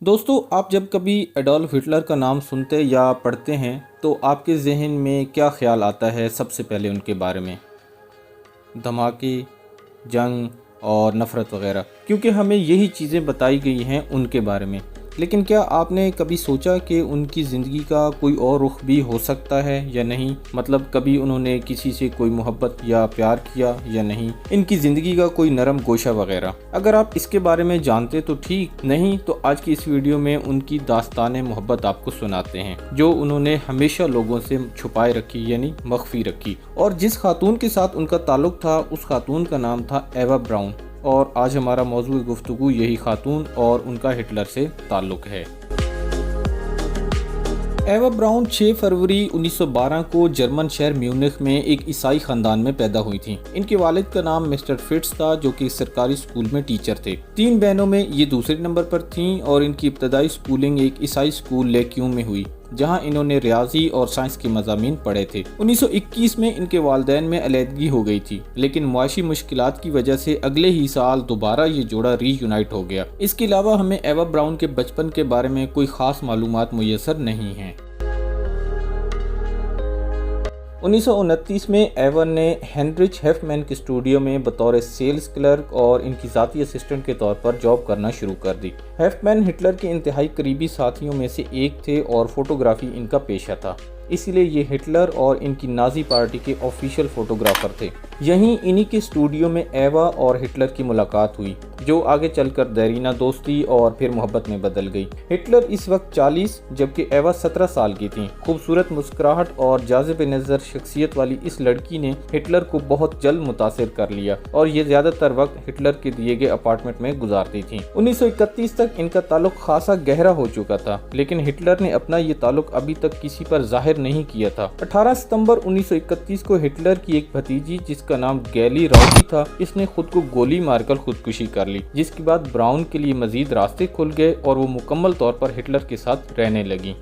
دوستو، آپ جب کبھی ایڈولف ہٹلر کا نام سنتے یا پڑھتے ہیں تو آپ کے ذہن میں کیا خیال آتا ہے؟ سب سے پہلے ان کے بارے میں دھماکے، جنگ اور نفرت وغیرہ، کیونکہ ہمیں یہی چیزیں بتائی گئی ہیں ان کے بارے میں۔ لیکن کیا آپ نے کبھی سوچا کہ ان کی زندگی کا کوئی اور رخ بھی ہو سکتا ہے یا نہیں؟ مطلب کبھی انہوں نے کسی سے کوئی محبت یا پیار کیا یا نہیں؟ ان کی زندگی کا کوئی نرم گوشہ وغیرہ؟ اگر آپ اس کے بارے میں جانتے تو ٹھیک، نہیں تو آج کی اس ویڈیو میں ان کی داستان محبت آپ کو سناتے ہیں، جو انہوں نے ہمیشہ لوگوں سے چھپائے رکھی، یعنی مخفی رکھی۔ اور جس خاتون کے ساتھ ان کا تعلق تھا، اس خاتون کا نام تھا ایوا براؤن، اور آج ہمارا موضوع گفتگو یہی خاتون اور ان کا ہٹلر سے تعلق ہے۔ ایوا براؤن 6 فروری 1912 کو جرمن شہر میونخ میں ایک عیسائی خاندان میں پیدا ہوئی تھیں۔ ان کے والد کا نام مسٹر فٹس تھا، جو کہ سرکاری اسکول میں ٹیچر تھے۔ 3 بہنوں میں یہ دوسرے نمبر پر تھیں، اور ان کی ابتدائی اسکولنگ ایک عیسائی اسکول لیکیوم میں ہوئی، جہاں انہوں نے ریاضی اور سائنس کے مضامین پڑھے تھے۔ 1921 میں ان کے والدین میں علیحدگی ہو گئی تھی، لیکن معاشی مشکلات کی وجہ سے اگلے ہی سال دوبارہ یہ جوڑا ری یونائٹ ہو گیا۔ اس کے علاوہ ہمیں ایوا براؤن کے بچپن کے بارے میں کوئی خاص معلومات میسر نہیں ہیں۔ 1929 میں ایوا نے ہینریچ ہیفمین کے اسٹوڈیو میں بطور سیلز کلرک اور ان کی ذاتی اسسٹنٹ کے طور پر جاب کرنا شروع کر دی۔ ہیفمین ہٹلر کے انتہائی قریبی ساتھیوں میں سے ایک تھے اور فوٹوگرافی ان کا پیشہ تھا، اسی لیے یہ ہٹلر اور ان کی نازی پارٹی کے آفیشیل فوٹوگرافر تھے۔ یہیں انہی کے اسٹوڈیو میں ایوا اور ہٹلر کی ملاقات ہوئی، جو آگے چل کر دیرینہ دوستی اور پھر محبت میں بدل گئی۔ ہٹلر اس وقت 40 جبکہ ایوا 17 سال کی تھیں۔ خوبصورت مسکراہٹ اور جاذب نظر شخصیت والی اس لڑکی نے ہٹلر کو بہت جلد متاثر کر لیا، اور یہ زیادہ تر وقت ہٹلر کے دیے گئے اپارٹمنٹ میں گزارتی تھیں۔ 1931 تک ان کا تعلق خاصا گہرا ہو چکا تھا، لیکن ہٹلر نے اپنا یہ تعلق ابھی تک کسی پر ظاہر نہیں کیا تھا۔ 18 ستمبر 1931 کو ہٹلر کی ایک بھتیجی جس کا نام گیلی راؤٹی تھا، اس نے خود کو گولی مار کر خودکشی کر لی، جس کے بعد براؤن کے لیے مزید راستے کھل گئے اور وہ مکمل طور پر ہٹلر کے ساتھ رہنے لگیں۔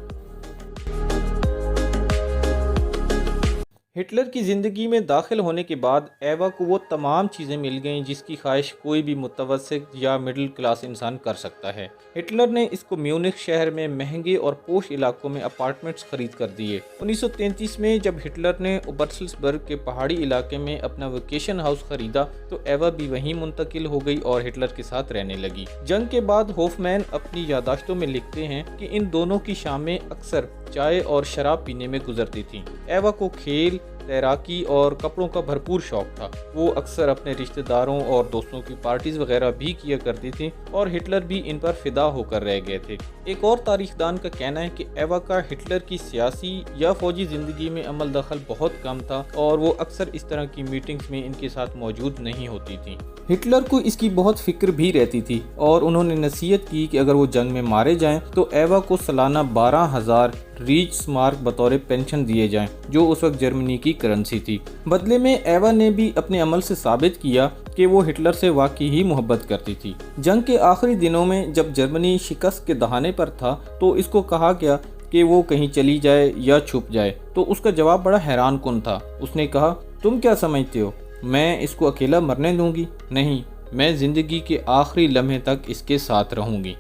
ہٹلر کی زندگی میں داخل ہونے کے بعد ایوا کو وہ تمام چیزیں مل گئیں جس کی خواہش کوئی بھی متوسط یا مڈل کلاس انسان کر سکتا ہے۔ ہٹلر نے اس کو میونخ شہر میں مہنگے اور پوش علاقوں میں اپارٹمنٹس خرید کر دیے۔ 1933 میں جب ہٹلر نے اوبرسلزبرگ کے پہاڑی علاقے میں اپنا ویکیشن ہاؤس خریدا تو ایوا بھی وہیں منتقل ہو گئی اور ہٹلر کے ساتھ رہنے لگی۔ جنگ کے بعد ہوفمین اپنی یادداشتوں میں لکھتے ہیں کہ ان دونوں کی شامیں اکثر چائے اور شراب پینے میں گزرتی تھیں۔ ایوا کو کھیل، تیراکی اور کپڑوں کا بھرپور شوق تھا۔ وہ اکثر اپنے رشتہ داروں اور دوستوں کی پارٹیز وغیرہ بھی کیا کرتی تھی، اور ہٹلر بھی ان پر فدا ہو کر رہ گئے تھے۔ ایک اور تاریخ دان کا کہنا ہے کہ ایوا کا ہٹلر کی سیاسی یا فوجی زندگی میں عمل دخل بہت کم تھا، اور وہ اکثر اس طرح کی میٹنگز میں ان کے ساتھ موجود نہیں ہوتی تھیں۔ ہٹلر کو اس کی بہت فکر بھی رہتی تھی، اور انہوں نے نصیحت کی کہ اگر وہ جنگ میں مارے جائیں تو ایوا کو سالانہ 12,000 ریچ مارک بطور پینشن دیے جائیں، جو اس وقت جرمنی کی کرنسی تھی۔ بدلے میں ایوا نے بھی اپنے عمل سے ثابت کیا کہ وہ ہٹلر سے واقعی ہی محبت کرتی تھی۔ جنگ کے آخری دنوں میں جب جرمنی شکست کے دہانے پر تھا تو اس کو کہا گیا کہ وہ کہیں چلی جائے یا چھپ جائے، تو اس کا جواب بڑا حیران کن تھا۔ اس نے کہا، تم کیا سمجھتے ہو میں اس کو اکیلا مرنے دوں گی؟ نہیں، میں زندگی کے آخری لمحے تک اس کے ساتھ رہوں گی۔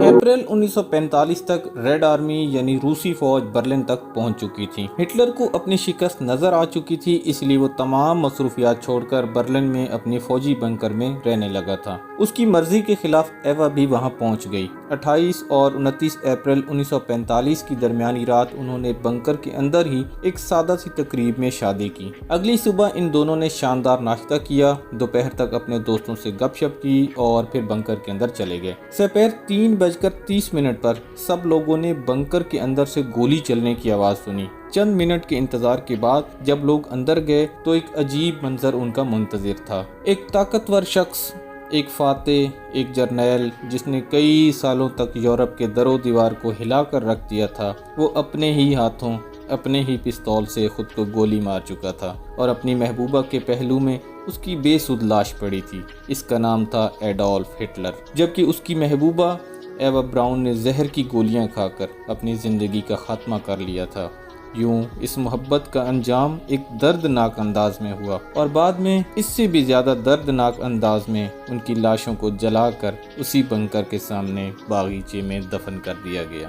اپریل 1945 تک ریڈ آرمی یعنی روسی فوج برلن تک پہنچ چکی تھی۔ ہٹلر کو اپنی شکست نظر آ چکی تھی، اس لیے وہ تمام مصروفیات چھوڑ کر برلن میں اپنی فوجی بنکر میں رہنے لگا تھا۔ اس کی مرضی کے خلاف ایوا بھی وہاں پہنچ گئی۔ 28 اور 29 اپریل 1945 کی درمیانی رات انہوں نے بنکر کے اندر ہی ایک سادہ سی تقریب میں شادی کی۔ اگلی صبح ان دونوں نے شاندار ناشتہ کیا، دوپہر تک اپنے دوستوں سے گپ شپ کی اور پھر بنکر کے اندر چلے گئے۔ سپہر 3:30 پر سب لوگوں نے بنکر کے اندر سے گولی چلنے کی آواز سنی۔ چند منٹ کے انتظار کے بعد جب لوگ اندر گئے تو ایک عجیب منظر ان کا منتظر تھا۔ ایک طاقتور شخص، ایک فاتح، ایک جرنیل جس نے کئی سالوں تک یورپ کے در و دیوار کو ہلا کر رکھ دیا تھا، وہ اپنے ہی ہاتھوں اپنے ہی پستول سے خود کو گولی مار چکا تھا، اور اپنی محبوبہ کے پہلو میں اس کی بے سود لاش پڑی تھی۔ اس کا نام تھا ایڈولف ہٹلر، جبکہ اس کی محبوبہ ایوا براؤن نے زہر کی گولیاں کھا کر اپنی زندگی کا خاتمہ کر لیا تھا۔ یوں اس محبت کا انجام ایک دردناک انداز میں ہوا اور بعد میں اس سے بھی زیادہ دردناک انداز میں ان کی لاشوں کو جلا کر اسی بنکر کے سامنے باغیچے میں دفن کر دیا گیا۔